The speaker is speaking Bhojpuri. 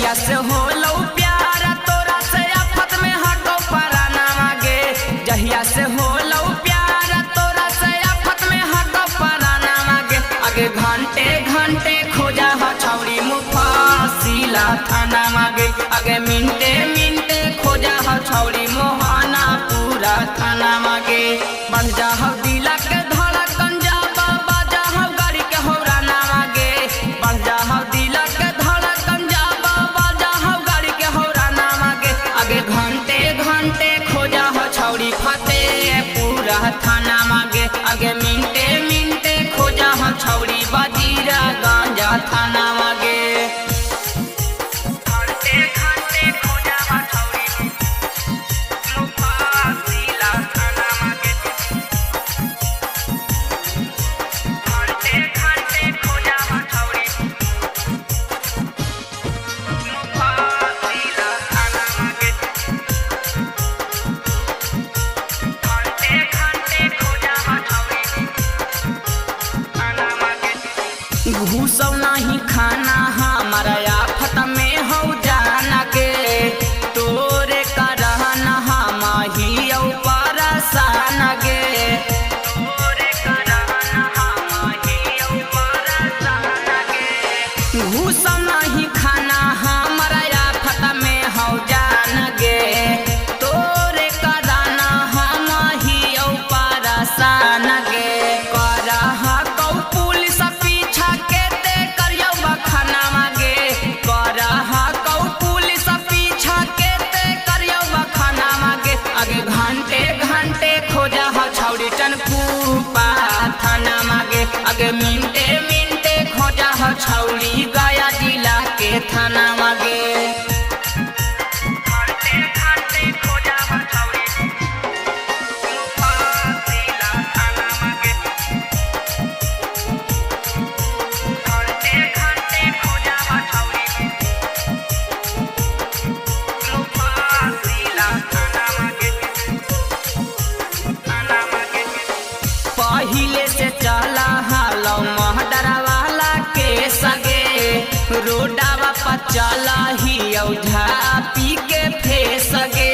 जहिया से हो लो प्यार तोरा से आफत में हटो पराना मांगे। जहिया से हो लो प्यार तोरा से आफत में हटो पराना मांगे। आगे घंटे घंटे खोजा हो छौड़ी मुफासिला थाना मांगे। आगे मिनटे मिनटे खोजा हो छौड़ी मोहाना पूरा थाना मांगे। बढ़ जा हो दिला के धड़कन जा बाबा जा हो गाड़ी के होरा ना मांगे। बढ़ जा हो दिला के धड़कन जा बाबा जा हो गाड़ी के होरा ना मांगे। आगे घंटे घंटे खोजा हो छौड़ी फते पूरा थाना मांगे। आगे मिनटे मिनटे खोजा हो छौड़ी बाजीरा गांजा थाना मांगे। घंटे घंटे खोजा हो छौड़ी मुफासिला थाना मांगे। घंटे घंटे खोजा हो छौड़ी मुफासिला थाना मांगे। घंटे घंटे खोजा हो छौड़ी थाना मांगे। घूसौ नहीं खाना हमारा आफत में हो जाना के। तोरे करहना हम ही परसान गे। तोरे करहना हम ही परसान गे। घूसौ नहीं खाना हमारा आफत में हो जान गे। तोरे करहना हम ही परसान गे। करहा कौ पुलिस पीछा के ते करियो बखाना मांगे। करहा कौ पुलिस पीछा के ते करियो बखाना मांगे। आगे घंटे घंटे खोजा हो छौड़ी टनकूपा थाना मांगे। आगे मिनटे मिनटे खोजा हो छौड़ी गया जिला के थाना मांगे। घंटे घंटे खोजा हो छौड़ी मुफासिला थाना मांगे। घंटे घंटे खोजा हो छौड़ी मुफासिला थाना मांगे। थाना मांगे। पहिले से चला हालो महडरा वाला के सगे। रोडावा पर चला ही औझा पी के फेस गे।